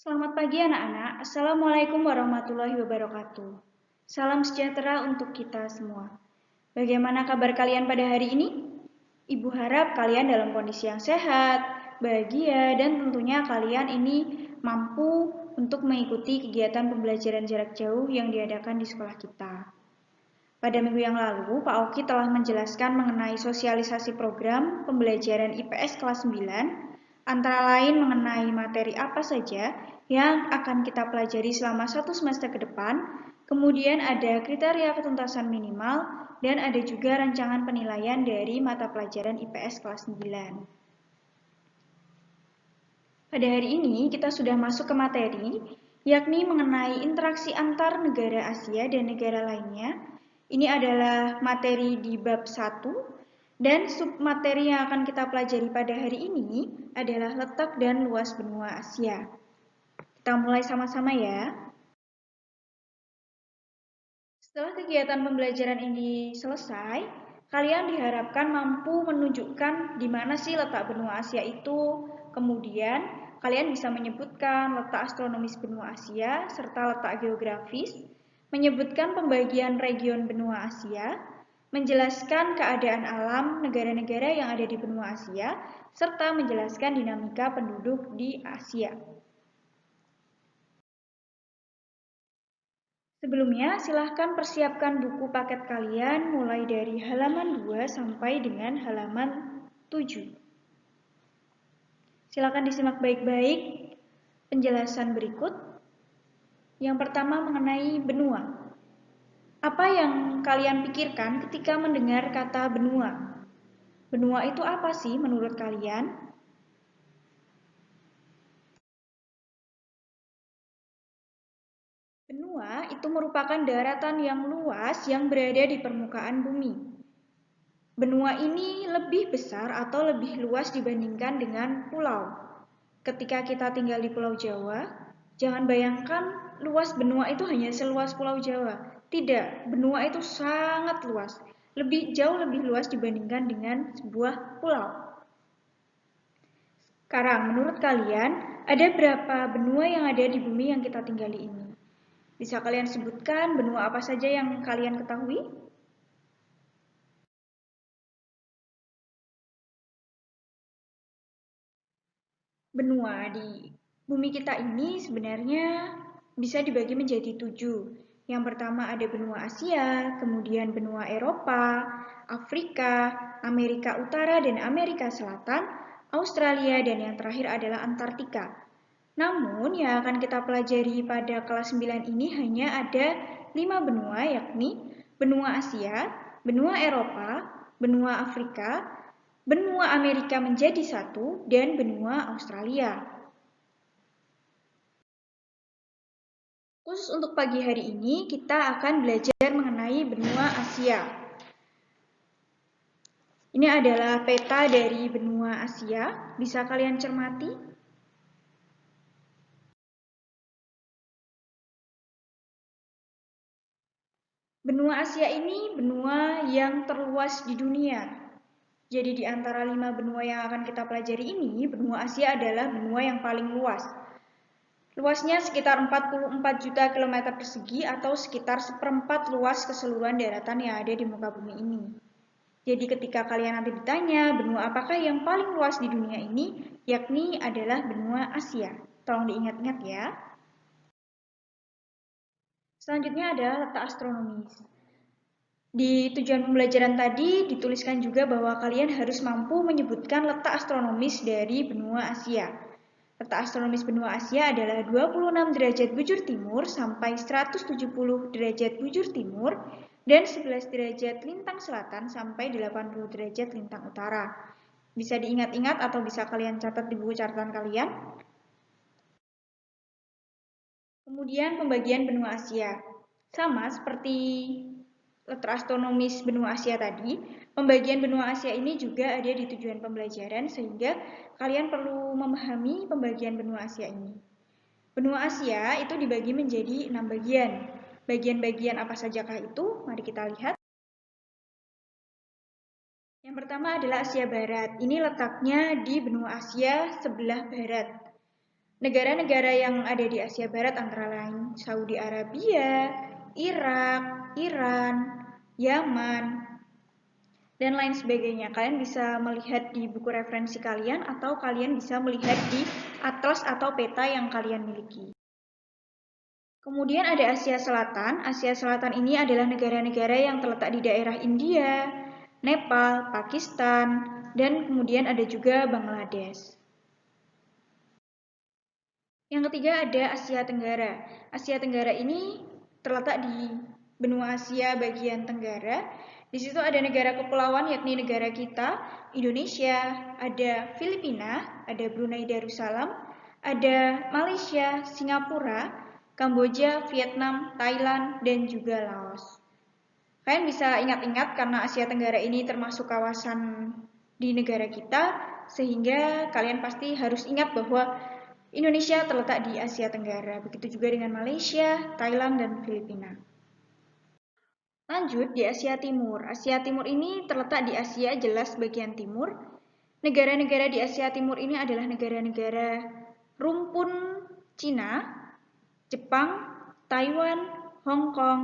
Selamat pagi anak-anak. Assalamualaikum warahmatullahi wabarakatuh. Salam sejahtera untuk kita semua. Bagaimana kabar kalian pada hari ini? Ibu harap kalian dalam kondisi yang sehat, bahagia, dan tentunya kalian ini mampu untuk mengikuti kegiatan pembelajaran jarak jauh yang diadakan di sekolah kita. Pada minggu yang lalu, Pak Oki telah menjelaskan mengenai sosialisasi program pembelajaran IPS kelas 9, antara lain mengenai materi apa saja yang akan kita pelajari selama satu semester ke depan, kemudian ada kriteria ketuntasan minimal, dan ada juga rancangan penilaian dari mata pelajaran IPS kelas 9. Pada hari ini kita sudah masuk ke materi, yakni mengenai interaksi antar negara Asia dan negara lainnya. Ini adalah materi di bab 1, dan submateri yang akan kita pelajari pada hari ini adalah letak dan luas benua Asia. Kita mulai sama-sama ya. Setelah kegiatan pembelajaran ini selesai, kalian diharapkan mampu menunjukkan di mana sih letak benua Asia itu. Kemudian, kalian bisa menyebutkan letak astronomis benua Asia serta letak geografis, menyebutkan pembagian region benua Asia, menjelaskan keadaan alam negara-negara yang ada di benua Asia, serta menjelaskan dinamika penduduk di Asia. Sebelumnya, silahkan persiapkan buku paket kalian mulai dari halaman 2 sampai dengan halaman 7. Silahkan disimak baik-baik penjelasan berikut. Yang pertama mengenai benua. Apa yang kalian pikirkan ketika mendengar kata benua? Benua itu apa sih menurut kalian? Benua itu merupakan daratan yang luas yang berada di permukaan bumi. Benua ini lebih besar atau lebih luas dibandingkan dengan pulau. Ketika kita tinggal di Pulau Jawa, jangan bayangkan luas benua itu hanya seluas Pulau Jawa. Tidak, benua itu sangat luas. Jauh lebih luas dibandingkan dengan sebuah pulau. Sekarang, menurut kalian, ada berapa benua yang ada di bumi yang kita tinggali ini? Bisa kalian sebutkan benua apa saja yang kalian ketahui? Benua di bumi kita ini sebenarnya bisa dibagi menjadi 7. Yang pertama ada benua Asia, kemudian benua Eropa, Afrika, Amerika Utara dan Amerika Selatan, Australia, dan yang terakhir adalah Antartika. Namun yang akan kita pelajari pada kelas 9 ini hanya ada 5 benua, yakni benua Asia, benua Eropa, benua Afrika, benua Amerika menjadi satu, dan benua Australia. Khusus untuk pagi hari ini, kita akan belajar mengenai benua Asia. Ini adalah peta dari benua Asia, bisa kalian cermati. Benua Asia ini benua yang terluas di dunia. Jadi di antara 5 benua yang akan kita pelajari ini, benua Asia adalah benua yang paling luas. Luasnya sekitar 44 juta kilometer persegi atau sekitar seperempat luas keseluruhan daratan yang ada di muka bumi ini. Jadi ketika kalian nanti ditanya benua apakah yang paling luas di dunia ini, yakni adalah benua Asia. Tolong diingat-ingat ya. Selanjutnya adalah letak astronomis. Di tujuan pembelajaran tadi dituliskan juga bahwa kalian harus mampu menyebutkan letak astronomis dari benua Asia. Letak astronomis benua Asia adalah 26 derajat bujur timur sampai 170 derajat bujur timur dan 11 derajat lintang selatan sampai 80 derajat lintang utara. Bisa diingat-ingat atau bisa kalian catat di buku catatan kalian. Kemudian pembagian benua Asia. Sama seperti letak astronomis benua Asia tadi, pembagian benua Asia ini juga ada di tujuan pembelajaran sehingga kalian perlu memahami pembagian benua Asia ini. Benua Asia itu dibagi menjadi 6 bagian. Bagian-bagian apa sajakah itu? Mari kita lihat. Yang pertama adalah Asia Barat. Ini letaknya di benua Asia sebelah barat. Negara-negara yang ada di Asia Barat antara lain Saudi Arabia, Irak, Iran, Yaman, dan lain sebagainya. Kalian bisa melihat di buku referensi kalian atau kalian bisa melihat di atlas atau peta yang kalian miliki. Kemudian ada Asia Selatan. Asia Selatan ini adalah negara-negara yang terletak di daerah India, Nepal, Pakistan, dan kemudian ada juga Bangladesh. Yang ketiga ada Asia Tenggara. Asia Tenggara ini terletak di benua Asia bagian tenggara. Di situ ada negara kepulauan yakni negara kita, Indonesia, ada Filipina, ada Brunei Darussalam, ada Malaysia, Singapura, Kamboja, Vietnam, Thailand, dan juga Laos. Kalian bisa ingat-ingat karena Asia Tenggara ini termasuk kawasan di negara kita, sehingga kalian pasti harus ingat bahwa Indonesia terletak di Asia Tenggara, begitu juga dengan Malaysia, Thailand, dan Filipina. Lanjut di Asia Timur. Asia Timur ini terletak di Asia jelas bagian timur. Negara-negara di Asia Timur ini adalah negara-negara rumpun Cina, Jepang, Taiwan, Hong Kong,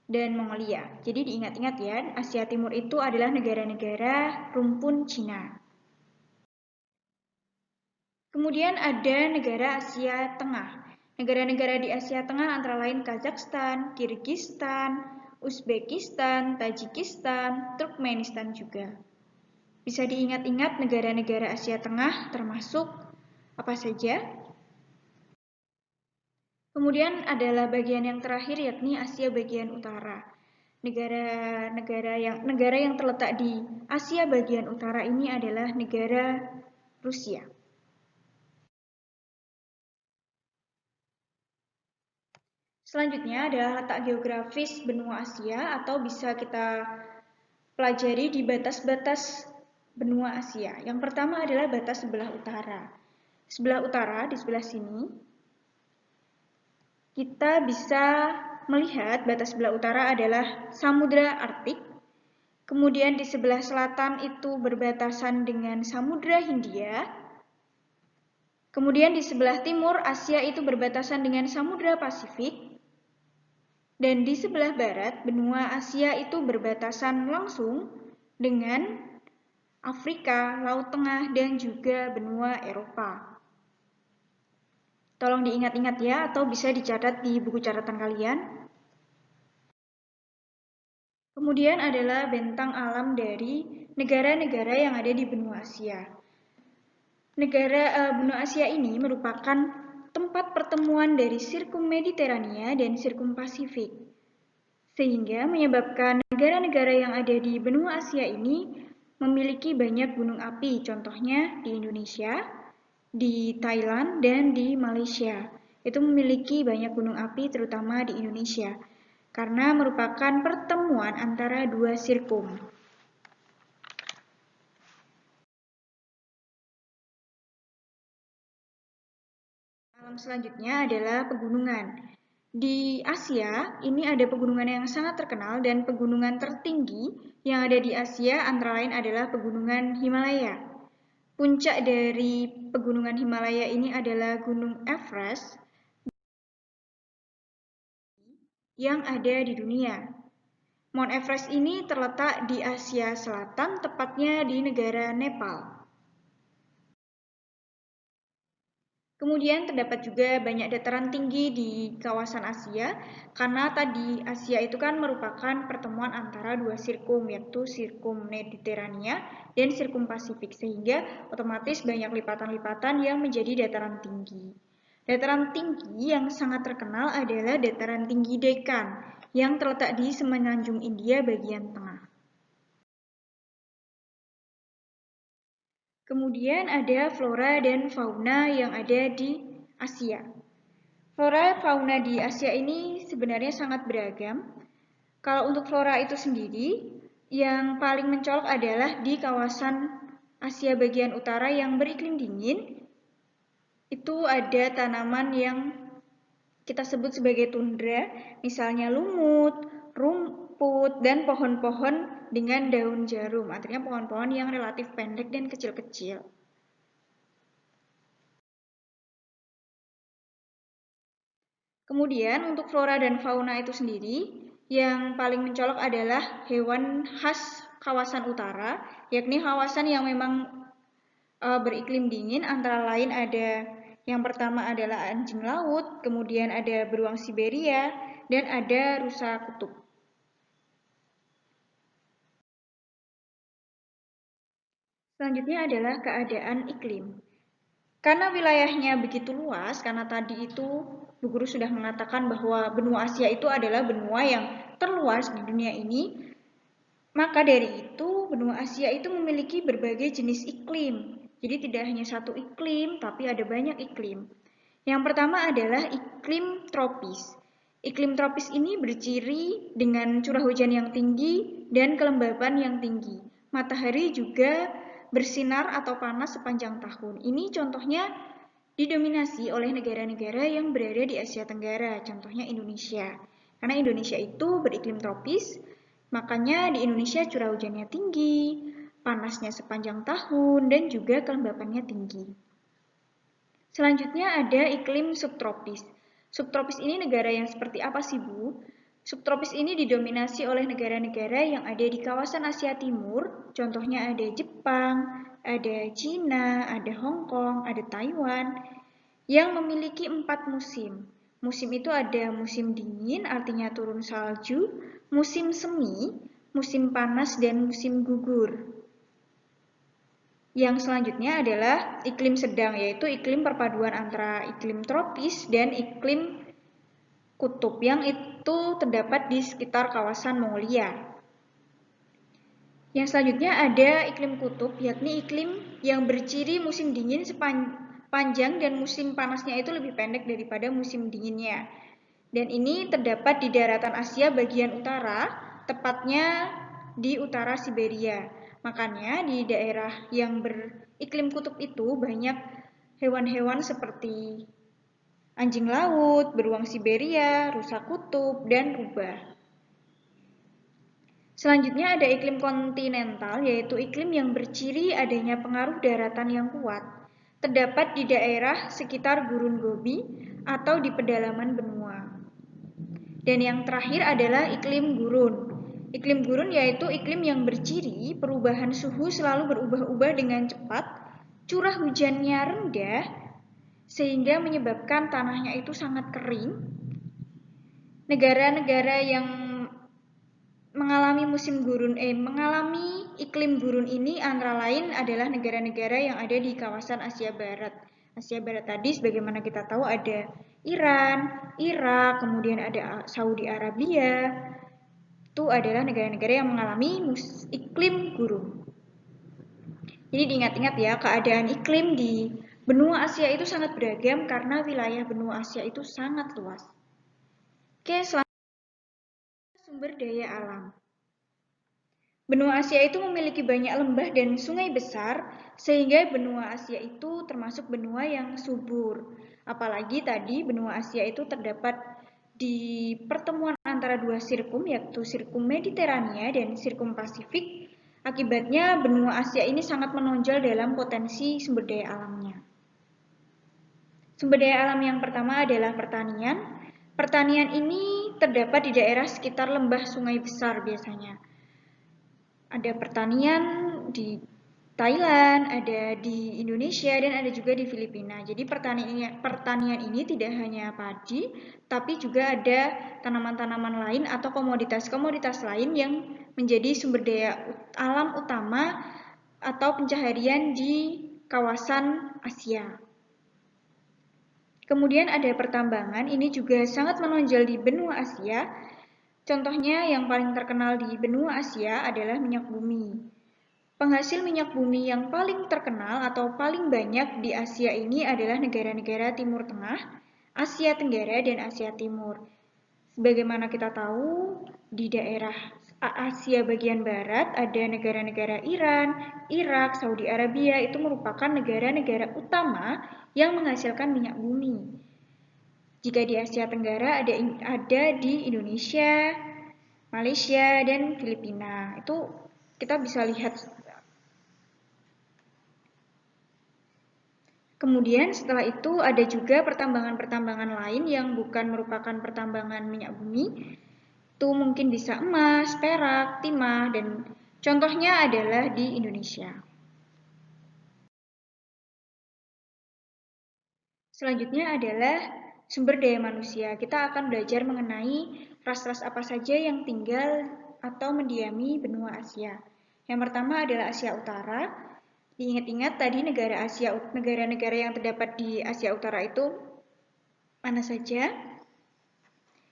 dan Mongolia. Jadi diingat-ingat ya, Asia Timur itu adalah negara-negara rumpun Cina. Kemudian ada negara Asia Tengah. Negara-negara di Asia Tengah antara lain Kazakhstan, Kirgistan, Uzbekistan, Tajikistan, Turkmenistan juga. Bisa diingat-ingat negara-negara Asia Tengah termasuk apa saja? Kemudian adalah bagian yang terakhir yakni Asia bagian utara. Negara yang terletak di Asia bagian utara ini adalah negara Rusia. Selanjutnya adalah letak geografis benua Asia atau bisa kita pelajari di batas-batas benua Asia. Yang pertama adalah batas sebelah utara. Sebelah utara di sebelah sini kita bisa melihat batas sebelah utara adalah Samudra Arktik. Kemudian di sebelah selatan itu berbatasan dengan Samudra Hindia. Kemudian di sebelah timur Asia itu berbatasan dengan Samudra Pasifik. Dan di sebelah barat, benua Asia itu berbatasan langsung dengan Afrika, Laut Tengah, dan juga benua Eropa. Tolong diingat-ingat ya, atau bisa dicatat di buku catatan kalian. Kemudian adalah bentang alam dari negara-negara yang ada di benua Asia. Benua Asia ini merupakan tempat pertemuan dari Sirkum Mediterania dan Sirkum Pasifik, sehingga menyebabkan negara-negara yang ada di benua Asia ini memiliki banyak gunung api, contohnya di Indonesia, di Thailand, dan di Malaysia. Itu memiliki banyak gunung api terutama di Indonesia, karena merupakan pertemuan antara dua sirkum. Alam selanjutnya adalah pegunungan. Di Asia, ini ada pegunungan yang sangat terkenal dan pegunungan tertinggi yang ada di Asia antara lain adalah pegunungan Himalaya. Puncak dari pegunungan Himalaya ini adalah Gunung Everest yang ada di dunia. Mount Everest ini terletak di Asia Selatan, tepatnya di negara Nepal. Kemudian terdapat juga banyak dataran tinggi di kawasan Asia, karena tadi Asia itu kan merupakan pertemuan antara dua sirkum, yaitu sirkum Mediterania dan sirkum Pasifik, sehingga otomatis banyak lipatan-lipatan yang menjadi dataran tinggi. Dataran tinggi yang sangat terkenal adalah dataran tinggi Deccan, yang terletak di semenanjung India bagian tengah. Kemudian ada flora dan fauna yang ada di Asia. Flora fauna di Asia ini sebenarnya sangat beragam. Kalau untuk flora itu sendiri, yang paling mencolok adalah di kawasan Asia bagian utara yang beriklim dingin. Itu ada tanaman yang kita sebut sebagai tundra, misalnya lumut, rumput, dan pohon-pohon dengan daun jarum, artinya pohon-pohon yang relatif pendek dan kecil-kecil. Kemudian untuk flora dan fauna itu sendiri, yang paling mencolok adalah hewan khas kawasan utara, yakni kawasan yang memang beriklim dingin, antara lain ada yang pertama adalah anjing laut, kemudian ada beruang Siberia, dan ada rusa kutub. Selanjutnya adalah keadaan iklim. Karena wilayahnya begitu luas, karena tadi itu Bu Guru sudah mengatakan bahwa benua Asia itu adalah benua yang terluas di dunia ini, maka dari itu benua Asia itu memiliki berbagai jenis iklim. Jadi tidak hanya satu iklim, tapi ada banyak iklim. Yang pertama adalah iklim tropis. Iklim tropis ini berciri dengan curah hujan yang tinggi dan kelembaban yang tinggi. Matahari juga bersinar atau panas sepanjang tahun. Ini contohnya didominasi oleh negara-negara yang berada di Asia Tenggara, contohnya Indonesia. Karena Indonesia itu beriklim tropis, makanya di Indonesia curah hujannya tinggi, panasnya sepanjang tahun, dan juga kelembapannya tinggi. Selanjutnya ada iklim subtropis. Subtropis ini negara yang seperti apa sih, Bu? Subtropis ini didominasi oleh negara-negara yang ada di kawasan Asia Timur, contohnya ada Jepang, ada Cina, ada Hong Kong, ada Taiwan, yang memiliki 4 musim. Musim itu ada musim dingin, artinya turun salju, musim semi, musim panas, dan musim gugur. Yang selanjutnya adalah iklim sedang, yaitu iklim perpaduan antara iklim tropis dan iklim kutub yang itu terdapat di sekitar kawasan Mongolia. Yang selanjutnya ada iklim kutub, yakni iklim yang berciri musim dingin panjang dan musim panasnya itu lebih pendek daripada musim dinginnya. Dan ini terdapat di daratan Asia bagian utara, tepatnya di utara Siberia. Makanya di daerah yang beriklim kutub itu banyak hewan-hewan seperti anjing laut, beruang Siberia, rusa kutub, dan rubah. Selanjutnya ada iklim kontinental, yaitu iklim yang berciri adanya pengaruh daratan yang kuat. Terdapat di daerah sekitar Gurun Gobi atau di pedalaman benua. Dan yang terakhir adalah iklim gurun. Iklim gurun yaitu iklim yang berciri perubahan suhu selalu berubah-ubah dengan cepat, curah hujannya rendah, sehingga menyebabkan tanahnya itu sangat kering. Negara-negara yang mengalami mengalami iklim gurun ini antara lain adalah negara-negara yang ada di kawasan Asia Barat. Asia Barat tadi sebagaimana kita tahu ada Iran, Irak, kemudian ada Saudi Arabia. Itu adalah negara-negara yang mengalami iklim gurun. Jadi diingat-ingat ya, keadaan iklim di benua Asia itu sangat beragam karena wilayah benua Asia itu sangat luas. Oke, selanjutnya sumber daya alam. Benua Asia itu memiliki banyak lembah dan sungai besar, sehingga benua Asia itu termasuk benua yang subur. Apalagi tadi benua Asia itu terdapat di pertemuan antara dua sirkum, yaitu sirkum Mediterania dan sirkum Pasifik. Akibatnya benua Asia ini sangat menonjol dalam potensi sumber daya alamnya. Sumber daya alam yang pertama adalah pertanian. Pertanian ini terdapat di daerah sekitar lembah sungai besar biasanya. Ada pertanian di Thailand, ada di Indonesia, dan ada juga di Filipina. Jadi pertanian ini tidak hanya padi, tapi juga ada tanaman-tanaman lain atau komoditas-komoditas lain yang menjadi sumber daya alam utama atau pencaharian di kawasan Asia. Kemudian ada pertambangan, ini juga sangat menonjol di benua Asia. Contohnya yang paling terkenal di benua Asia adalah minyak bumi. Penghasil minyak bumi yang paling terkenal atau paling banyak di Asia ini adalah negara-negara Timur Tengah, Asia Tenggara, dan Asia Timur. Sebagaimana kita tahu, di daerah Asia bagian barat ada negara-negara Iran, Irak, Saudi Arabia, itu merupakan negara-negara utama yang menghasilkan minyak bumi. Jika di Asia Tenggara ada di Indonesia, Malaysia, dan Filipina. Itu kita bisa lihat. Kemudian setelah itu ada juga pertambangan-pertambangan lain yang bukan merupakan pertambangan minyak bumi. Itu mungkin bisa emas, perak, timah, dan contohnya adalah di Indonesia. Selanjutnya adalah sumber daya manusia. Kita akan belajar mengenai ras-ras apa saja yang tinggal atau mendiami benua Asia. Yang pertama adalah Asia Utara. Diingat-ingat tadi negara-negara yang terdapat di Asia Utara itu mana saja?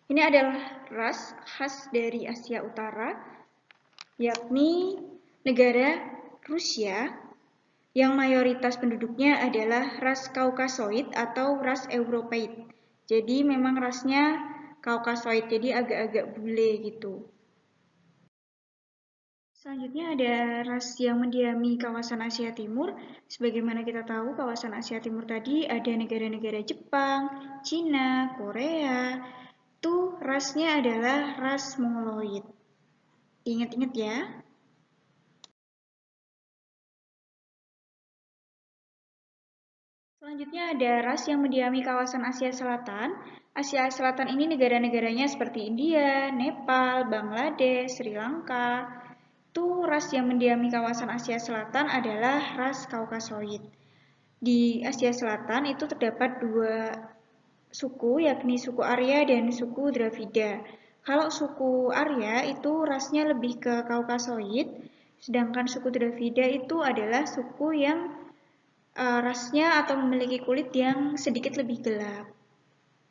Ini adalah ras khas dari Asia Utara, yakni negara Rusia, yang mayoritas penduduknya adalah ras Kaukasoid atau ras Europeid. Jadi memang rasnya Kaukasoid, jadi agak-agak bule gitu. Selanjutnya ada ras yang mendiami kawasan Asia Timur. Sebagaimana kita tahu, kawasan Asia Timur tadi ada negara-negara Jepang, Cina, Korea. Itu rasnya adalah ras Mongoloid. Ingat-ingat ya. Selanjutnya ada ras yang mendiami kawasan Asia Selatan. Asia Selatan ini negara-negaranya seperti India, Nepal, Bangladesh, Sri Lanka. Itu ras yang mendiami kawasan Asia Selatan adalah ras Kaukasoid. Di Asia Selatan itu terdapat dua suku, yakni suku Arya dan suku Dravida. Kalau suku Arya itu rasnya lebih ke Kaukasoid, sedangkan suku Dravida itu adalah suku yang rasnya atau memiliki kulit yang sedikit lebih gelap.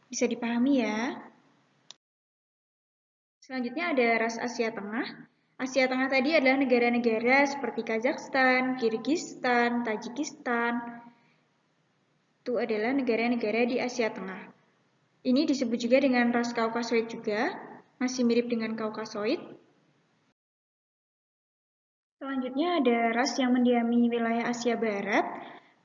Bisa dipahami ya. Selanjutnya ada ras Asia Tengah. Asia Tengah tadi adalah negara-negara seperti Kazakhstan, Kirgistan, Tajikistan. Itu adalah negara-negara di Asia Tengah. Ini disebut juga dengan ras Kaukasoid juga, masih mirip dengan Kaukasoid. Selanjutnya ada ras yang mendiami wilayah Asia Barat.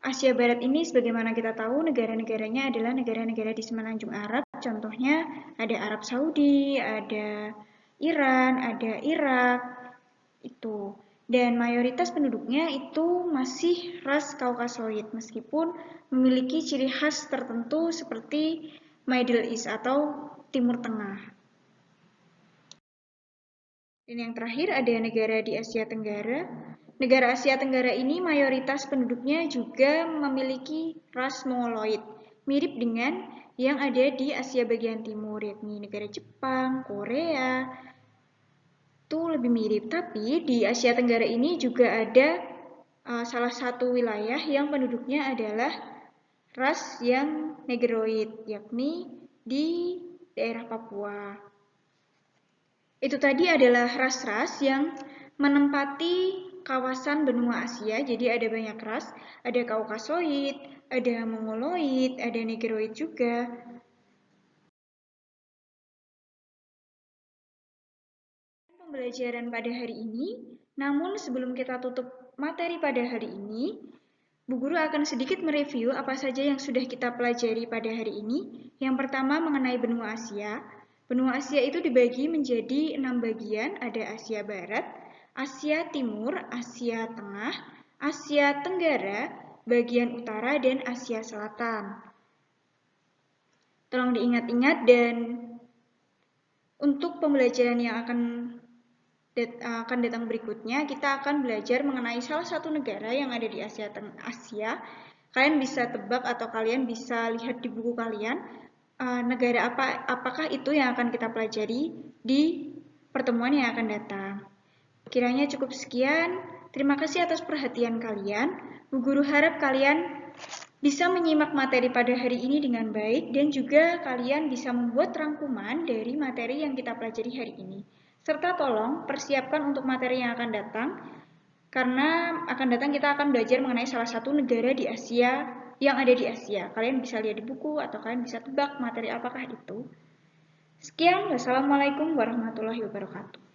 Asia Barat ini sebagaimana kita tahu negara-negaranya adalah negara-negara di Semenanjung Arab. Contohnya ada Arab Saudi, ada Iran, ada Irak, itu. Dan mayoritas penduduknya itu masih ras Kaukasoid meskipun memiliki ciri khas tertentu seperti Middle East atau Timur Tengah. Dan yang terakhir ada negara di Asia Tenggara. Negara Asia Tenggara ini mayoritas penduduknya juga memiliki ras Mongoloid, mirip dengan yang ada di Asia bagian timur, yakni negara Jepang, Korea. Itu lebih mirip, tapi di Asia Tenggara ini juga ada salah satu wilayah yang penduduknya adalah ras yang Negroid, yakni di daerah Papua. Itu tadi adalah ras-ras yang menempati kawasan benua Asia, jadi ada banyak ras, ada Kaukasoid, ada Mongoloid, ada Negroid juga. Pembelajaran pada hari ini, namun sebelum kita tutup materi pada hari ini, Bu Guru akan sedikit mereview apa saja yang sudah kita pelajari pada hari ini. Yang pertama mengenai benua Asia. Benua Asia itu dibagi menjadi 6 bagian, ada Asia Barat, Asia Timur, Asia Tengah, Asia Tenggara, bagian utara, dan Asia Selatan. Tolong diingat-ingat dan untuk pembelajaran yang akan datang berikutnya, kita akan belajar mengenai salah satu negara yang ada di Asia. Kalian bisa tebak atau kalian bisa lihat di buku kalian negara apakah itu yang akan kita pelajari di pertemuan yang akan datang. Kiranya cukup sekian. Terima kasih atas perhatian kalian. Bu Guru harap kalian bisa menyimak materi pada hari ini dengan baik dan juga kalian bisa membuat rangkuman dari materi yang kita pelajari hari ini. Serta tolong persiapkan untuk materi yang akan datang, karena akan datang kita akan belajar mengenai salah satu negara di Asia yang ada di Asia. Kalian bisa lihat di buku atau kalian bisa tebak materi apakah itu. Sekian, wassalamualaikum warahmatullahi wabarakatuh.